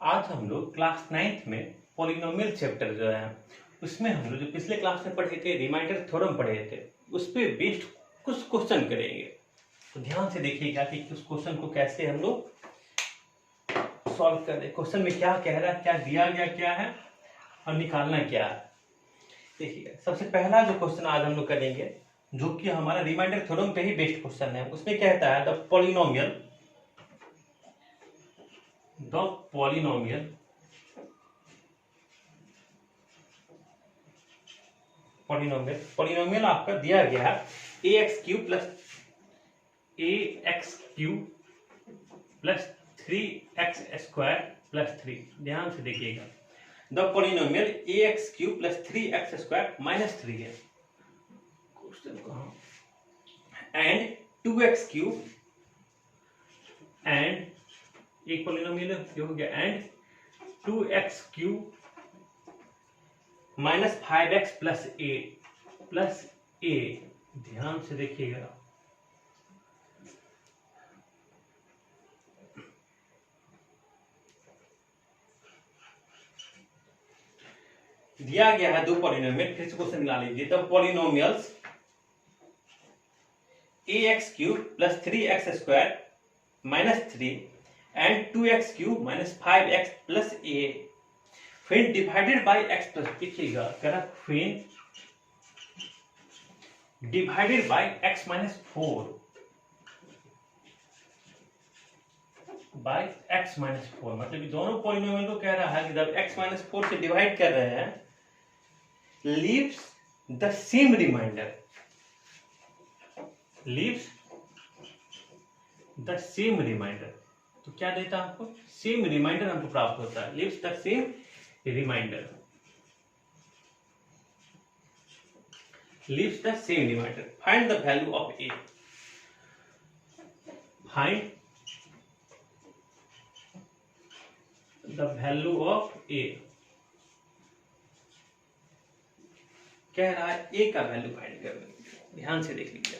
आज हम लोग क्लास 9th में पॉलिनोमियल चैप्टर जो है उसमें हम लोग जो पिछले क्लास में पढ़े थे रिमाइंडर थ्योरम पढ़े थे उस पर बेस्ड कुछ क्वेश्चन करेंगे। तो ध्यान से देखिएगा कि उस क्वेश्चन को कैसे हम लोग सॉल्व करें, क्वेश्चन में क्या कह रहा है, क्या दिया गया क्या है और निकालना क्या है। देखिए सबसे पहला जो क्वेश्चन आज हम लोग करेंगे जो कि हमारा रिमाइंडर थ्योरम पे ही बेस्ड क्वेश्चन है। उसमें कहता है द पॉलिनोमियल पॉलिनोमियल आपका दिया गया है ax³ प्लस 3x² + 3। ध्यान से देखिएगा the polynomial ax³ plus 3x² - 3 है क्वेश्चन को हम एंड 2x³ एंड एक पॉलिनोमियल हो गया एंड 2x³ - 5x + a। ध्यान से देखिएगा दिया गया है दो पॉलिनोमियल। फिर से क्वेश्चन मिला लीजिए the polynomials ax³ plus 3x² - 3 and 2x³ - 5x + a when divided by x plus। देखिएगा कह रहा when divided by x - 4 मतलब कि दोनों पॉलिनोमियल को कह रहा है कि जब x - 4 से डिवाइड कर रहे हैं leaves the same remainder तो क्या देता है आपको सेम रिमाइंडर हमको प्राप्त होता है leaves the same remainder find the value of a कह रहा है a का वैल्यू फाइंड करने। ध्यान से देख लीजिए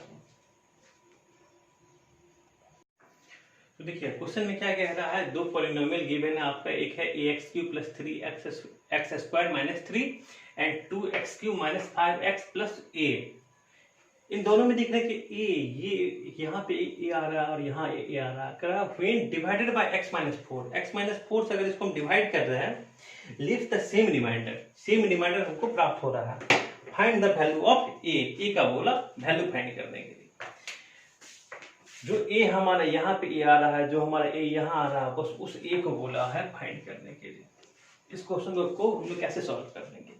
तो देखिए क्वेश्चन में क्या कह रहा है दो पॉलिनोमियल गिवन है आपका। एक है ax³ plus 3x² - 3 and 2x³ - 5x + a। इन दोनों में दिख रहा है कि a ये यहाँ पे a आ रहा है और यहाँ a आ रहा है। कह रहा है when divided by x - 4 से अगर इसको हम डिवाइड कर रहे हैं leaves the same remainder हमको प्राप्त हो रहा है। Find the value of a का बोला वैल्यू फाइंड करने के लिए। जो a हमारा यहाँ पे a आ रहा है, जो हमारा a यहाँ आ रहा है, बस उस a को बोला है फाइंड करने के लिए। इस क्वेश्चन को हम लोग कैसे सॉल्व करेंगे।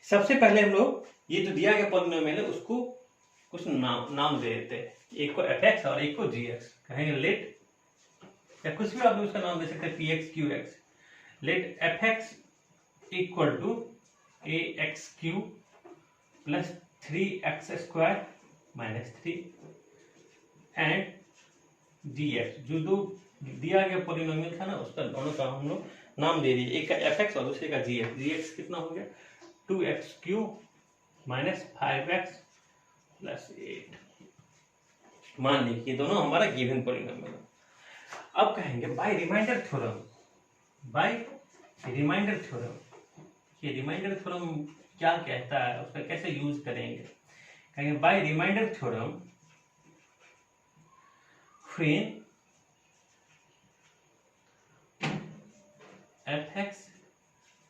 सबसे पहले हम लोग ये जो दिया गया पॉलिनोमियल है उसको कुछ नाम दे देते हैं। एक को fx और एक को gx कहेंगे लेट, या कुछ भी आप लोग उसका नाम दे सकते हैं px qx। Let fx = ax³ plus 3x² - 3 and dx। जो दो दिया गया पॉलिनोमियल था ना उसका दोनों का हम लोग नाम दे दिए, एक का fx और दूसरे का gx। gx कितना हो गया 2x³ - 5x + 8। मान लीजिए दोनों हमारा गिवन पॉलिनोमियल है। अब कहेंगे बाय रिमाइंडर थ्योरम। ये रिमाइंडर थ्योरम क्या कहता है, उसका कैसे यूज करेंगे। कहेंगे by remainder theorem when fx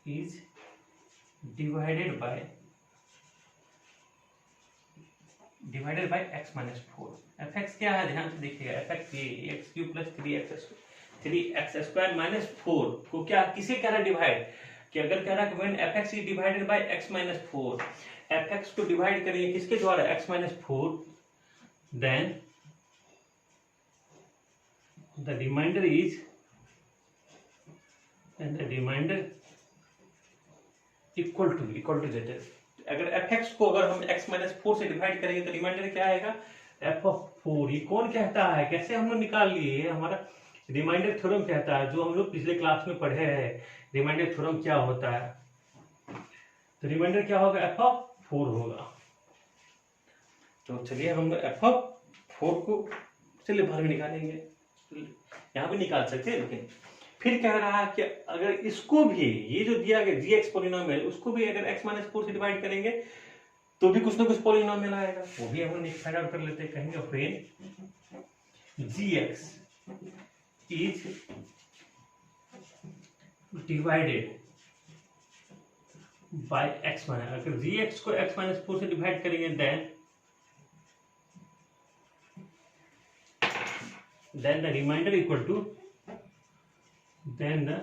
is divided by x - 4। fx क्या है ध्यान से देखिएगा fx ये ax³ प्लस 3x² - 4 को क्या किसे कह रहा है डिवाइड, कि अगर कह रहा है when fx is divided by x - 4 fx को डिवाइड करेंगे किसके द्वारा x - 4 then the remainder equal to z। अगर fx को अगर हम x - 4 से डिवाइड करेंगे तो रिमाइंडर क्या आएगा f(4)। ये कौन कहता है, कैसे हम लोग निकाल लिए, हमारा रिमाइंडर थ्योरम कहता है जो हम लोग पिछले क्लास में पढ़े हैं। रिमाइंडर थ्योरम क्या होता है, तो रिमाइंडर क्या होगा f(4) होगा। तो चलिए हम f(4) को चलिए बाहर में निकालेंगे। यहाँ भी निकाल सकते हैं लेकिन फिर कह रहा है कि अगर इसको भी, ये जो दिया गया जी एक्स पॉलिनोमियल, उसको भी अगर x माइनस 4 से डिवाइड करेंगे तो भी कुछ ना कुछ पॉलिनोमियल आएगा, वो भी हम फाइंड आउट कर लेते हैं। कहेंगे when G X is divided by x minus, अगर जी एक्स को x माइनस 4 से डिवाइड करेंगे then the remainder equal to, then the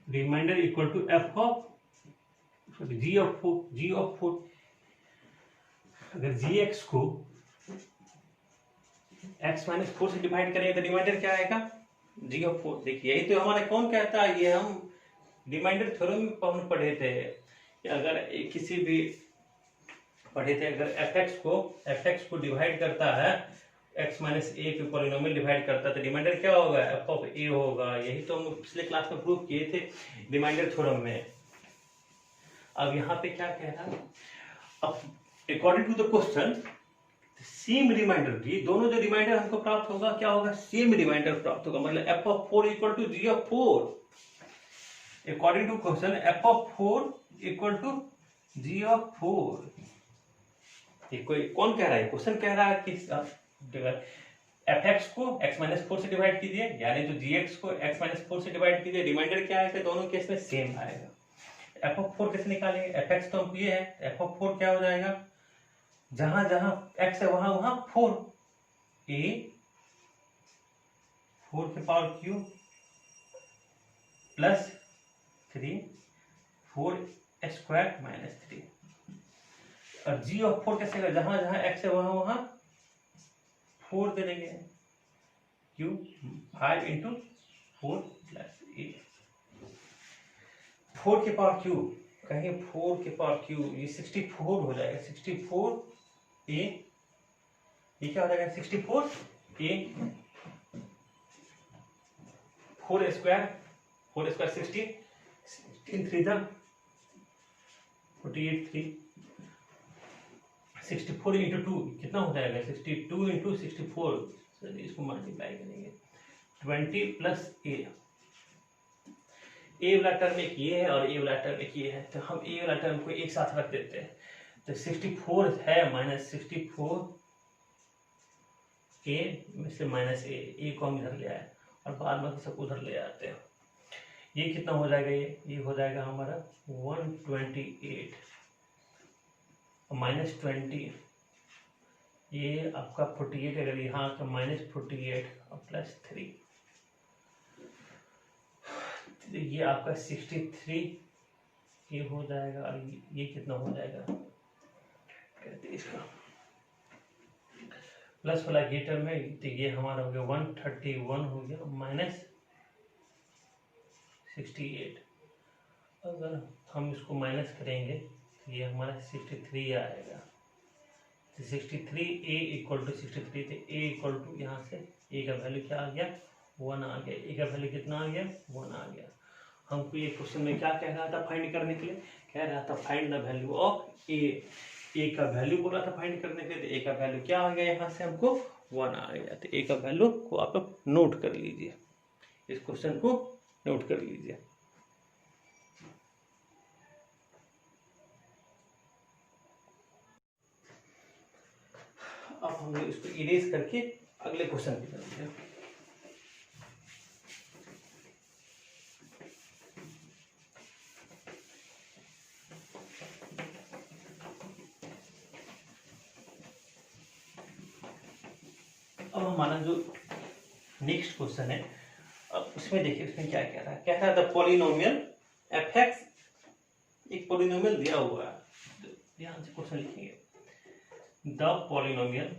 remainder equal to f of, sorry, g of 4। अगर gx को x माइनस 4 से divide करेंगे तो reminder क्या आएगा, g of 4। देखिए यही तो हमारा कौन कहता है, ये हम रिमाइंडर थ्योरम में हम पढ़े थे कि अगर किसी भी पढ़े थे, अगर fx को डिवाइड करता है, x माइनस ए के पॉलिनोमियल डिवाइड करता है तो रिमाइंडर क्या होगा, f ऑफ a होगा। यही तो हम पिछले क्लास में प्रूव किए थे रिमाइंडर थ्योरम में। अब यहाँ पे क्या कह रहा है, अब according to the question same remainder, ये दोनों जो रिमाइंडर हमको प्राप्त होगा क्या होगा, सेम रिमाइंडर प्राप्त होगा। मतलब f of 4 equal to g of 4, according to question f of 4 equal to g of 4। ये कोई कौन कह रहा है, क्वेश्चन कह रहा है कि fx को x माइनस 4 से डिवाइड कीजिए, यानी जो gx को x माइनस 4 से डिवाइड कीजिए, रिमाइंडर क्या आएगा, दोनों केस में सेम आएगा। f ऑफ 4 कैसे निकालेंगे, fx तो हम ये है, f ऑफ 4 क्या हो जाएगा, जहां जहां x है वहां वहां 4, a 4 के power q plus 3 4 square minus 3। और g ऑफ 4 कैसे होगा, जहां जहां x है वहां वहां 4 दे देंगे, q 5 इंटू 4 प्लस a, 4 के पावर q, कहेंगे 4 के पावर q, ये 64 हो जाएगा, 64 a, ये क्या हो जाएगा 64 a, 4 स्क्वायर 16 3 था 48 3, 64 इंटू 2 कितना हो जाएगा, 62 इंटू 64, इसको मल्टीप्लाई करेंगे 20 प्लस ए वाला टर्म एक ये है और ए वाला टर्म एक ये है, तो हम ए वाला टर्म को एक साथ रख देते हैं। तो 64 है माइनस 64 ए में से माइनस ए को हम इधर ले आए और बाद में सब उधर ले आते हैं। ये कितना हो जाएगा, ये हो जाएगा हमारा 128 माइनस 20, ये आपका 48, अगर यहाँ का माइनस 48 और प्लस 3, ये आपका 63 ये हो जाएगा। और ये कितना हो जाएगा, कहते हैं इसका प्लस वाला ये टर्म है, तो ये हमारा हो गया 131 हो गया माइनस 68। अगर हम इसको माइनस करेंगे तो ये हमारा 63 आएगा। तो 63 a इक्वल टू 63, तो a इक्वल टू यहाँ से a का वैल्यू क्या आ गया, 1 आ गया। a का वैल्यू कितना आ गया, 1 आ गया। हमको ये क्वेश्चन में क्या कह रहा था फाइंड करने के लिए, कह रहा था find the value of a का वैल्यू बोला था फाइंड करने के लिए, तो a का वैल्यू क्या आ गया, यहाँ से हमको 1 आ गया। तो a का वैल्यू को आप लोग नोट कर लीजिए, इस क्वेश्चन को नोट कर लीजिए। अब हम इसको इरेज करके अगले क्वेश्चन की तरफ जाएं। अब हमारा जो नेक्स्ट क्वेश्चन है, अब उसमें देखिए उसमें क्या कह रहा था पॉलिनोमियल fx, एक पॉलिनोमियल दिया हुआ है, ध्यान से क्वेश्चन लिखेंगे। द पॉलिनोमियल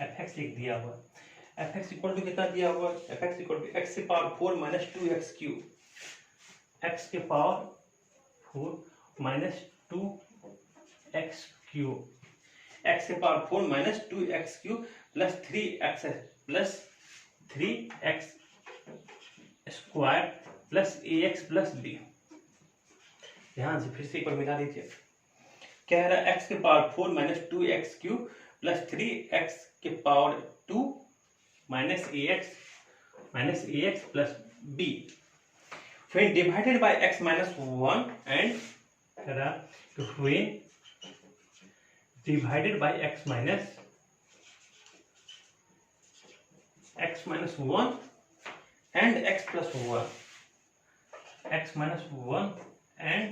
fx लिख दिया हुआ है। fx इक्वल टू कितना दिया हुआ है, fx इक्वल टू x की power 4 minus 2x cube, x की power 4 minus 2x cube, x की power 4 minus 2x cube plus 3x square plus ax plus b। ध्यान से फिर से एक बार मिला लीजिए। क्या है रहा, x के power 4 minus 2x³ plus 3x के power 2 minus ax plus b when divided by x minus 1 and when divided by x minus 1 and x plus 1 and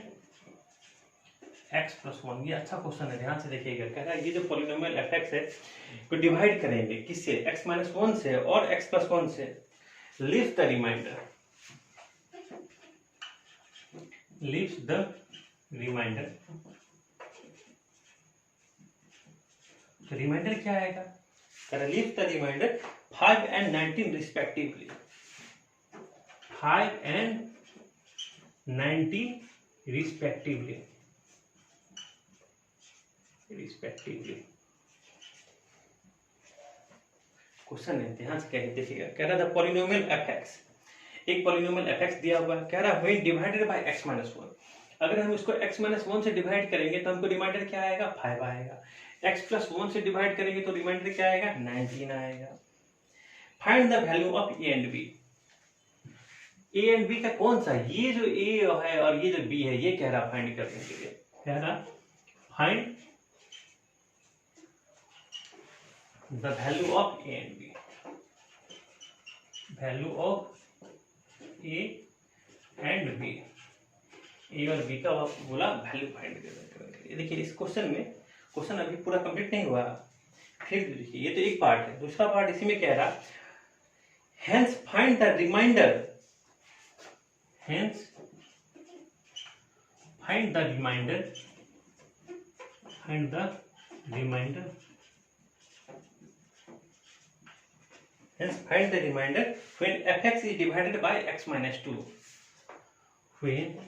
x plus 1। ये अच्छा क्वेश्चन है, ध्यान से देखिएगा। कह रहा है ये जो पॉलिनोमियल fx है को डिवाइड करेंगे किससे, x minus 1 से और x plus 1 से। leaves the remainder तो रिमाइंडर क्या आएगा, leaves the remainder 5 and 19 respectively, 5 and 19 respectively। Question है, ध्यान से देखिएगा। कह रहा था पॉलिनोमियल fx, एक पॉलिनोमियल fx दिया हुआ है। कह रहा है when divided by x minus 1, अगर हम इसको x minus 1 से डिवाइड करेंगे तो हमको रिमाइंडर क्या आएगा, 5 आएगा। x plus 1 से डिवाइड करेंगे तो रिमाइंडर क्या आएगा, 19 आएगा। Find the value of a and b। a and b का कौन सा, ये जो a है और ये जो b है, ये कह रहा फाइंड करने के लिए। कह रहा find the value of a and b, value of a and b, a और b का बोला वैल्यू फाइंड करने। देखिए इस क्वेश्चन में, क्वेश्चन अभी पूरा कंप्लीट नहीं हुआ। फिर देखिए ये तो एक पार्ट है, दूसरा पार्ट इसी में कह रहा hence find the remainder, hence find the remainder when fx is divided by x minus 2, when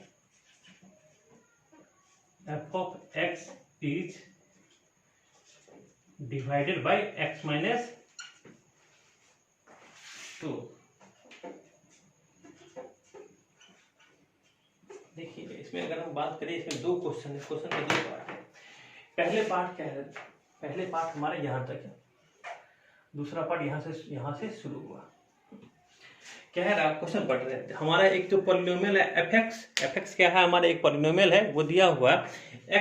f of x is divided by x minus 2। देखिए इसमें अगर हम बात करें, इसमें दो क्वेश्चन है, क्वेश्चन में दो पार्ट है। पहले पार्ट क्या है, पहले पार्ट हमारा यहाँ तक है, दूसरा पार्ट यहाँ से शुरू हुआ। कह रहा क्वेश्चन पढ़ रहे हैं, हमारा एक तो पॉलिनोमियल है fx क्या है, हमारा एक पॉलिनोमियल है, वो दिया हुआ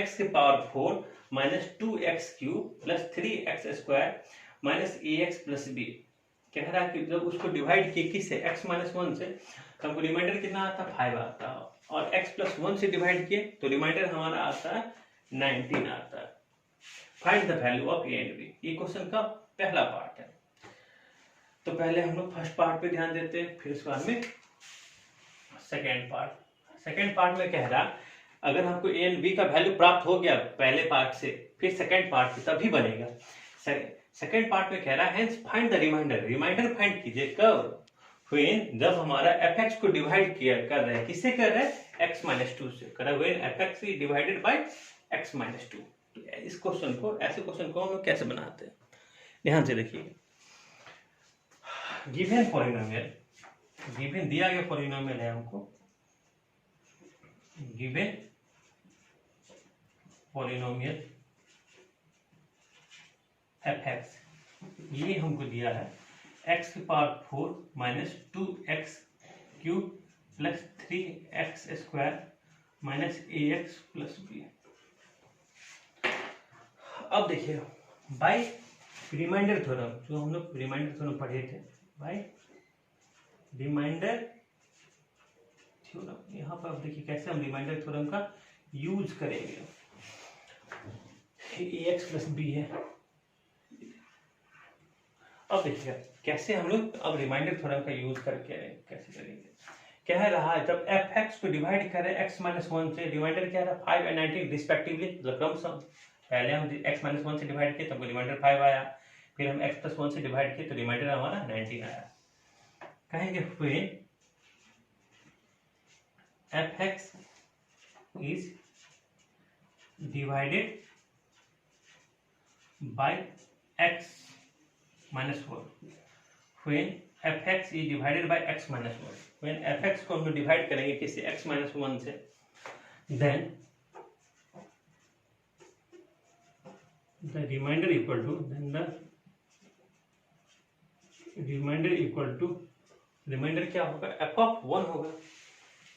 x के power 4 minus 2x³ plus 3x² minus ax plus b। कह रहा है कि जब उसको डिवाइड किए किससे, x minus 1 से, तो हमको रिमाइंडर कितना आता, 5 आता, और x plus 1 से डिवाइड किए तो रिमाइंडर हमारा आता है 19 आता है। Find the value of a and b, ये क्वेश्चन का पहला पार्ट है। तो पहले हम लोग फर्स्ट पार्ट पे ध्यान देते हैं, फिर उसके बाद में सेकेंड पार्ट में कह रहा अगर हमको a एंड b का वैल्यू प्राप्त हो गया पहले पार्ट से, फिर सेकेंड पार्ट से तभी बनेगा। सेकेंड पार्ट में कह रहा है hence find the remainder find कीजिए कब, व्हेन जब हमारा fx को डिवाइड किया कर रहे हैं, किससे कर रहे हैं, x minus 2 से कर रहे हैं, when fx is divided by x minus 2। इस क्वेश्चन को, ऐसे क्वेश्चन को हम लोग कैसे बनाते हैं, ध्यान से देखिए। गिवन पॉलिनोमियल, गिवन दिया गया पॉलिनोमियल है हमको, गिवन पॉलिनोमियल fx, ये हमको दिया है x की power 4 minus 2x³ plus 3x² minus ax plus b। अब देखिए बाय रिमाइंडर थ्योरम, जो हम लोग रिमाइंडर थ्योरम पढ़े थे, बाय रिमाइंडर थ्योरम, यहाँ पर अब देखिए कैसे हम रिमाइंडर थ्योरम का यूज करेंगे। ax प्लस b है। अब देखिए कैसे हम लोग अब रिमाइंडर थ्योरम का यूज करके कैसे करेंगे। कह रहा है जब fx को डिवाइड करें x minus 1 से, रिमाइंडर क्या रहा 5 and 19 रिस्पेक्टिवली, मतलब क्रम सम। पहले हम x minus 1 से डिवाइड किए तब रिमाइंडर 5 आया, फिर हम x plus 1 से डिवाइड किए तो रिमाइंडर हमारा 19 आया। कहेंगे when fx is divided by x minus 1, when fx is divided by x minus 1, when fx को हम डिवाइड करेंगे किसी x minus 1 से, then the remainder equal to reminder क्या होगा, एफ ऑफ 1 होगा।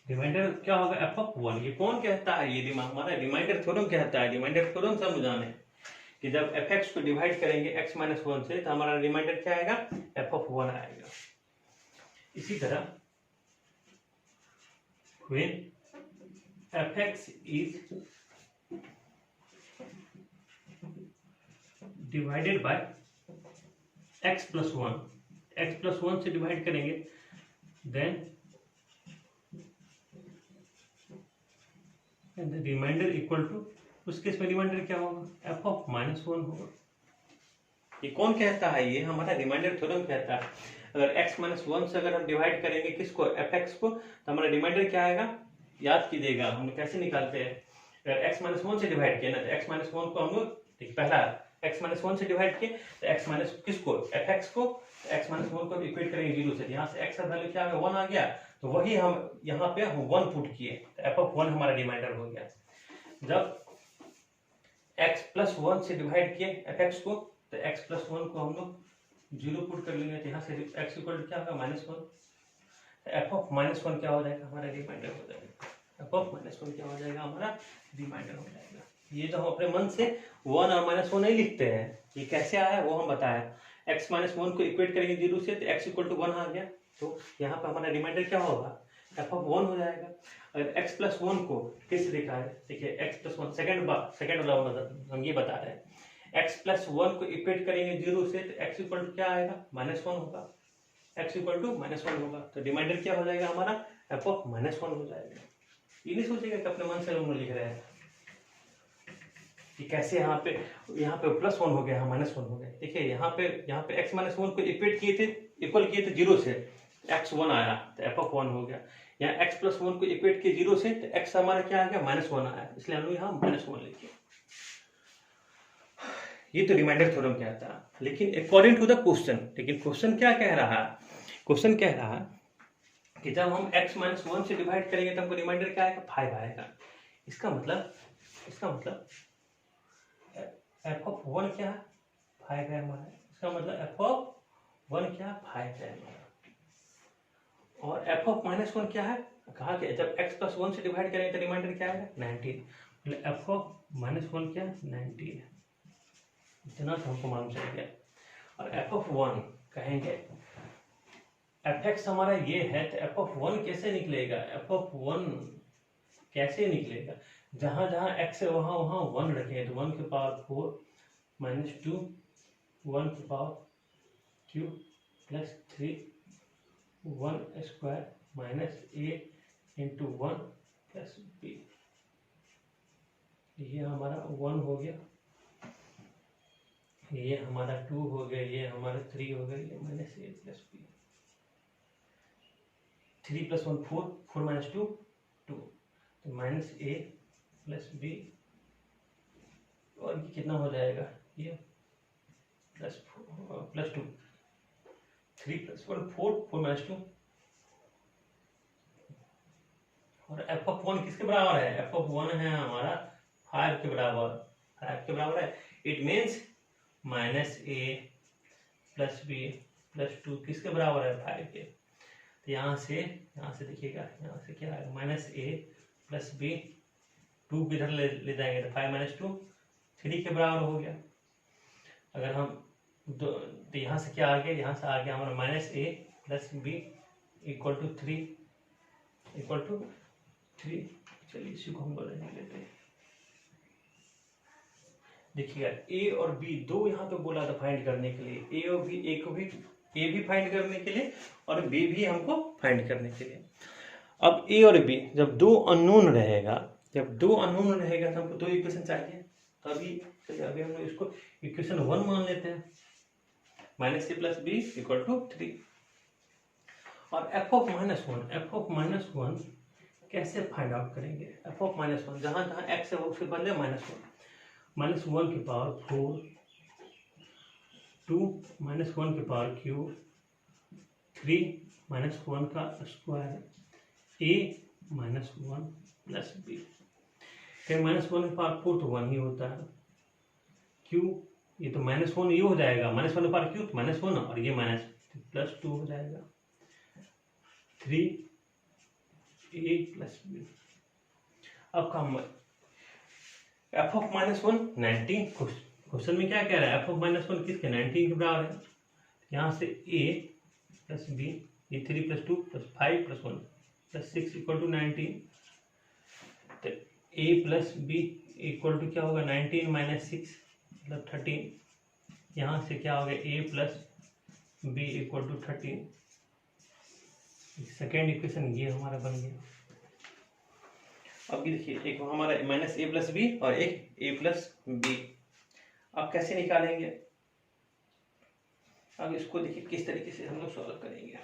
रिमाइंडर क्या होगा, एफ ऑफ 1। ये कौन कहता है, ये हमारा रिमाइंडर थ्योरम कहता है। रिमाइंडर थ्योरम समझाने कि जब एफ एक्स को डिवाइड करेंगे x माइनस 1 से, तो हमारा रिमाइंडर क्या आएगा, एफ ऑफ 1 आएगा। इसी तरह when fx is divided by x plus 1 से डिवाइड करेंगे, then the remainder equal to, उस केस में रिमाइंडर क्या होगा, एफ ऑफ माइनस 1 होगा। ये कौन कहता है, ये हमारा रिमाइंडर थ्योरम कहता है। अगर x माइनस 1 से अगर हम डिवाइड करेंगे किसको, एफ एक्स को, तो हमारा रिमाइंडर क्या आएगा, याद कीजिएगा हम कैसे निकालते हैं। अगर x माइनस 1 से डिवाइड किया ना, तो x माइनस 1 को हम लोग देखिए, पहला x माइनस 1 से डिवाइड किए तो x माइनस किसको, एफ एक्स को, x माइनस 1 को इक्वेट करेंगे 0 से, यहाँ से x का वैल्यू क्या आ गया, 1 आ गया, तो वही हम यहाँ पे 1 पुट किए, तो एफ ऑफ 1 हमारा रिमाइंडर हो गया। जब x प्लस 1 से डिवाइड किए एफ एक्स को, तो x प्लस 1 को हम लोग 0 पुट कर लेंगे, तो यहाँ से x इक्वल क्या होगा, माइनस 1। एफ ऑफ माइनस 1 क्या हो जाएगा, हमारा रिमाइंडर हो जाएगा। एफ ऑफ माइनस 1 क्या हो जाएगा, हमारा रिमाइंडर हो जाएगा। ये जो हम अपने मन से 1 और माइनस 1 नहीं लिखते हैं, ये कैसे आया है वो हम बताया। x माइनस 1 को इक्वेट करेंगे 0 से, तो x इक्वल टू 1 आ गया, तो यहाँ पे हमारा रिमाइंडर क्या होगा, एफ ऑफ 1 हो जाएगा। अगर x प्लस 1 को किस लिखा है, देखिए x प्लस 1 सेकेंड वाला हम ये बता रहे हैं। x प्लस 1 को इक्वेट करेंगे 0 से, तो x इक्वल टू क्या आएगा, माइनस 1 होगा। x इक्वल टू माइनस 1 होगा, तो रिमाइंडर क्या हो जाएगा हमारा, एफ ऑफ माइनस 1 हो जाएगा। ये नहीं सोचेगा कि अपने मन से हम लिख रहे हैं कि कैसे यहाँ पे प्लस 1 हो गया, माइनस 1 हो गया। देखिए यहाँ पे x माइनस 1 को इक्वेट किए थे, इक्वल किए थे 0 से, x 1 आया, तो एफ ऑफ 1 हो गया। यहाँ x प्लस 1 को इक्वेट किए 0 से, तो x हमारा क्या आ गया, माइनस 1 आया, इसलिए हम यहाँ माइनस 1 लिखे। ये तो रिमाइंडर थ्योरम कहता है। लेकिन अकॉर्डिंग टू द क्वेश्चन, लेकिन क्वेश्चन क्या कह रहा है, क्वेश्चन कह रहा है कि जब हम x माइनस 1 से डिवाइड करेंगे तो हमको रिमाइंडर क्या आएगा, 5 आएगा। इसका मतलब एफ ऑफ 1 क्या है, 5 है हमारा। इसका मतलब एफ ऑफ 1 क्या, 5 है हमारा। और एफ ऑफ माइनस 1 क्या है, कहा गया जब x प्लस 1 से डिवाइड करेंगे तो रिमाइंडर क्या आएगा, 19। मतलब एफ ऑफ माइनस 1 क्या, 19 है। इतना तो हमको मालूम चल गया। और एफ ऑफ 1 कहेंगे, एफ एक्स हमारा ये है, तो एफ ऑफ 1 कैसे निकलेगा, एफ ऑफ 1 कैसे निकलेगा, जहां जहां x है वहां वहां 1 रखेंगे, तो 1 की पावर 4 माइनस 2, 1 की power 3 plus 3, 1 square minus a into 1 plus b। ये हमारा 1 हो गया, ये हमारा 2 हो गया, ये हमारा 3 हो गया, ये minus a plus b। 3 plus 1 4, 4 minus 2 2, तो माइनस a प्लस b, और ये कितना हो जाएगा, ये प्लस 2, 3 प्लस 1 4, 4 माइनस 2। और एफ ऑफ 1 किसके बराबर है, एफ ऑफ 1 है हमारा 5 के बराबर, 5 के बराबर है। It means minus a plus b plus 2 किसके बराबर है, 5 के। तो यहाँ से देखिएगा, यहाँ से क्या आएगा, माइनस a प्लस b, 2 किधर ले जाएंगे, तो 5 माइनस 2 3 के बराबर हो गया। अगर हम तो यहाँ से क्या आ गया, यहाँ से आ गया हमारा minus a plus b equal to 3। चलिए इसी को हम बोलेंगे लेते हैं। देखिएगा a और b दो यहाँ पे बोला था फाइंड करने के लिए, a और b, a भी फाइंड करने के लिए और b भी हमको फाइंड करने के लिए। अब a और b जब दो अननोन रहेगा, तो हमको दो इक्वेशन चाहिए। तो अभी हम लोग इसको इक्वेशन 1 मान लेते हैं, minus a plus b equal to 3। और एफ ऑफ माइनस 1 कैसे फाइंड आउट करेंगे, एफ ऑफ माइनस 1 जहाँ जहाँ x है वो उसके बदले माइनस 1 की पावर 4, 2 माइनस 1 की पावर क्यूब, 3 माइनस 1 का square, a minus 1 plus b। फिर माइनस 1 की पावर 4 तो 1 ही होता है, क्यू, ये तो -1 ये हो जाएगा, -1 पर क्यू -1 और ये +2 हो जाएगा, 3a + b। अब काम f ऑफ -1 19, क्वेश्चन में क्या कह रहा है, f ऑफ -1 किसके 19 के बराबर है, यहाँ से a + b, ये 3 + 2 + 5 + 1 + 6 = 19, तो a + b = क्या होगा 19 - 6 मतलब 13, यहाँ से क्या हो गया a + b = 13, सेकेंड इक्वेशन ये हमारा बन गया। अब ये देखिए एक हमारा -a + b और एक a + b, अब कैसे निकालेंगे, अब इसको देखिए किस तरीके से हम लोग सॉल्व करेंगे।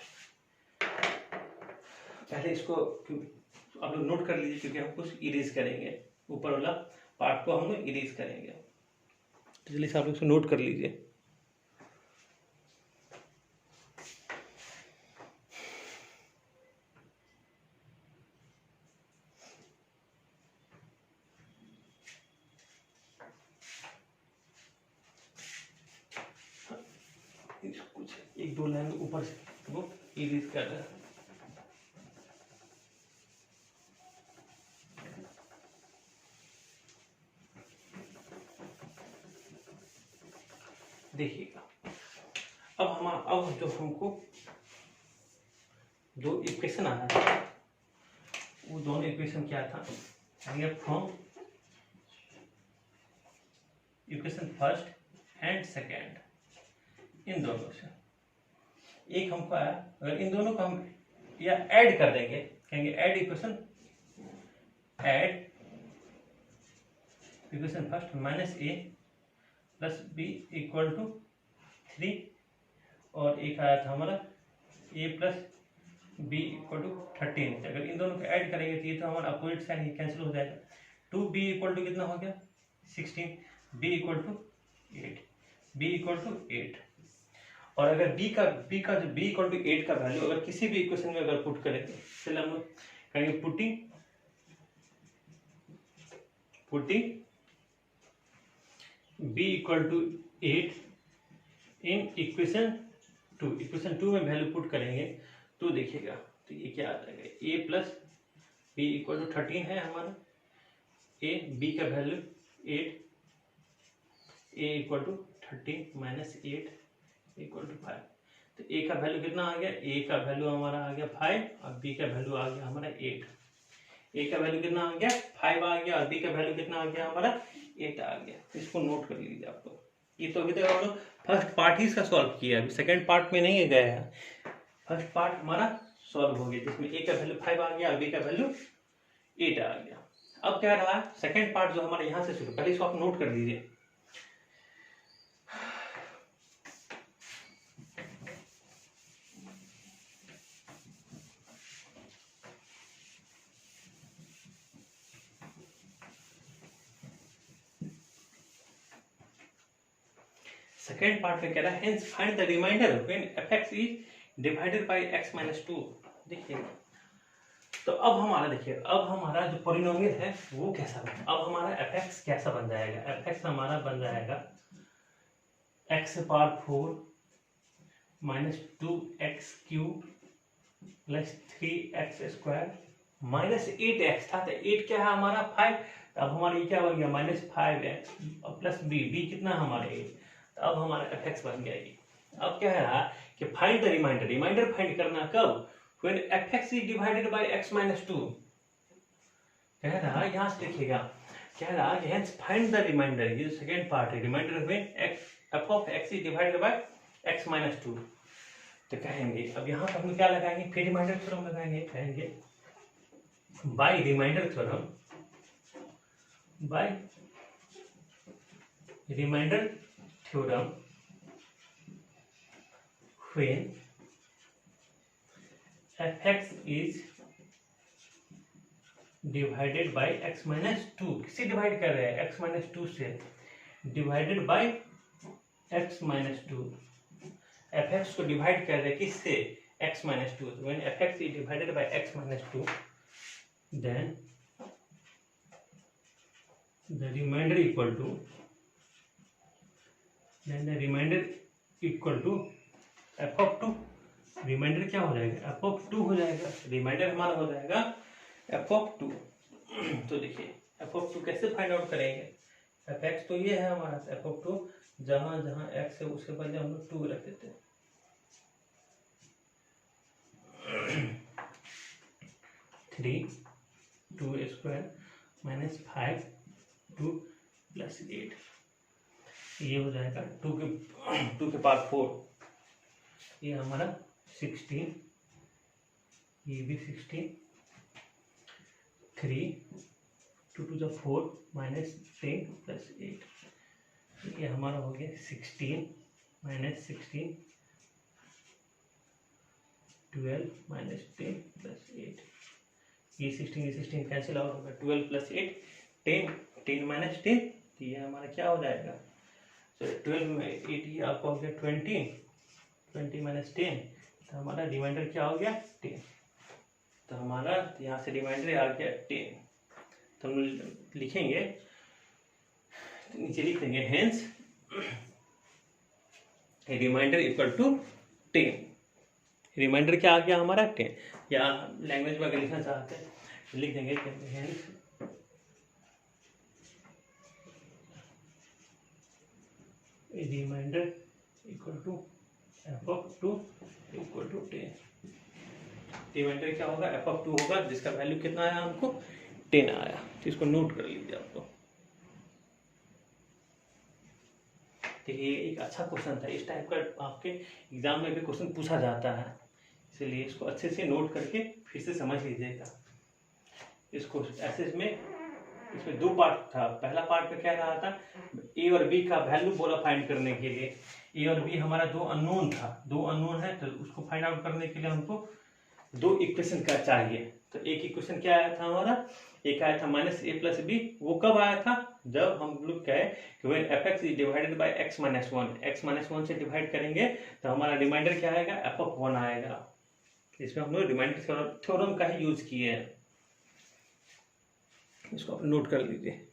पहले इसको आप लोग नोट कर लीजिए, क्योंकि हम कुछ इरेज करेंगे, ऊपर वाला पार्ट को हम लोग इरेज करेंगे, तो जल्दी से आप लोग इसको नोट कर लीजिए। कुछ 1-2 लाइन ऊपर से वो इरेज कर रहे हैं। देखिएगा, अब जो हमको दो इक्वेशन आया था, वो दोनों इक्वेशन क्या था, from equation first and second, इन दोनों से एक हमको आया, अगर इन दोनों को हम या ऐड कर देंगे, कहेंगे add equation first -a + b = 3, और एक आया था हमारा a + b = 13, अगर इन दोनों को ऐड करेंगे तो ये तो हमारा अपोजिट साइन ही कैंसिल हो जाएगा, 2b = कितना हो गया 16, b = 8, b = 8, और अगर b का जो b = 8 का वैल्यू अगर किसी भी इक्वेशन में अगर पुट करें, चलिए हम लोग कहेंगे पुटिंग b = 8 इन इक्वेशन 2 में वैल्यू पुट करेंगे तो देखिएगा, तो ये क्या आ जाएगा, a + b = 13 है हमारा, a b का वैल्यू 8, a = 13 - 8 = 5, तो a का वैल्यू कितना आ गया, a का वैल्यू हमारा आ गया 5 और b का वैल्यू आ गया हमारा 8, a का वैल्यू कितना आ गया 5 आ गया और b का वैल्यू कितना आ गया हमारा 8 आ गया, इसको नोट कर लीजिए आप लोग। ये तो अभी तक हम लोग फर्स्ट पार्ट ही इसका सॉल्व किया, अभी सेकंड पार्ट में नहीं गए हैं, फर्स्ट पार्ट हमारा सॉल्व हो गया, जिसमें a का वैल्यू 5 आ गया और b का वैल्यू 8 आ गया। अब क्या रहा सेकंड पार्ट जो हमारे यहाँ से शुरू, पहले इसको आप नोट कर लीजिए। सेकेंड पार्ट में कह रहा है hence find the remainder when fx is divided by x - 2। देखिए, तो अब हमारा देखिए, अब हमारा जो पॉलिनोमियल है वो कैसा बन, अब हमारा fx कैसा बन जाएगा, fx हमारा बन जाएगा x⁴ - 2x³ + 3x² - 8x था, तो 8 क्या है हमारा 5, तो अब हमारा ये क्या बन गया -5x + b कितना हमारा 8, तो अब हमारा fx बन गया ये। अब क्या है रहा कि फाइंड द रिमाइंडर फाइंड करना कब, when fx is divided by x - 2, कह रहा यहाँ से देखिएगा, कह रहा कि हेंस फाइंड द रिमाइंडर, ये सेकंड पार्ट है, remainder when f of x is divided by x - 2, तो कहेंगे अब यहाँ पर हम क्या लगाएंगे, फिर रिमाइंडर थ्योरम लगाएंगे, कहेंगे by remainder theorem when fx is divided by x - 2, किससे डिवाइड कर रहे हैं x - 2 से, डिवाइडेड बाय x - 2, fx को डिवाइड कर रहे हैं किससे x - 2, when fx is divided by x - 2 then the remainder equal to then remainder equal to F of two. Reminder क्या हो जाएगा, एफ ऑफ टू हो जाएगा। रिमाइंडर हमारा हो जाएगा एफ ऑफ टू। तो देखिए एफ ऑफ टू कैसे फाइंड आउट करेंगे, एफ एक्स तो ये है हमारा एफ ऑफ टू, जहां जहां एक्स है उसके पहले हम लोग टू रख देते हैं। 3 2 स्क्वायर माइनस 5 2 प्लस 8, ये हो जाएगा 2 के पावर 4, ये हमारा 16, ये भी 16, 3 2 टू द 4 माइनस 10 प्लस 8, ये हमारा हो गया 16 माइनस 16 12 माइनस 10 प्लस 8, ये 16 कैंसिल आउट होगा, 12 प्लस 8 10, 10 माइनस 10, तो ये हमारा क्या हो जाएगा, तो 12 में 8, ये आपका हो गया 20 माइनस 10, तो हमारा रिमाइंडर क्या हो गया 10। तो हमारा यहाँ से रिमाइंडर आ गया 10, तो हम लिखेंगे, नीचे लिख देंगे hence remainder equal to 10। Remainder क्या आ गया हमारा 10, या लैंग्वेज में अगर लिखना चाहते हैं लिख देंगे hence remainder equal to F of two equal to 10। Remainder क्या होगा, एफ ऑफ टू होगा, जिसका वैल्यू कितना आया हमको 10 आया। तो इसको नोट कर लीजिए आपको। देखिए एक अच्छा क्वेश्चन था, इस टाइप का आपके एग्जाम में भी क्वेश्चन पूछा जाता है, इसलिए इसको अच्छे से नोट करके फिर से समझ लीजिएगा। इसको ऐसे इसमें 2 पार्ट था। पहला पार्ट में क्या रहा था, ए और बी का वैल्यू बोला फाइंड करने के लिए। ए और बी हमारा 2 अननोन था, 2 अननोन है, तो उसको फाइंड आउट करने के लिए हमको 2 इक्वेशन का चाहिए। तो एक इक्वेशन क्या आया था हमारा, एक आया था माइनस ए प्लस बी, वो कब आया था, जब हम लोग कहे कि when F x is divided bye x minus 1, x minus 1 से डिवाइड करेंगे तो हमारा रिमाइंडर क्या आएगा, एफ ऑफ 1 आएगा। इसमें हम लोग रिमाइंडर थ्योरम का ही यूज किए हैं, इसको आप नोट कर लीजिए।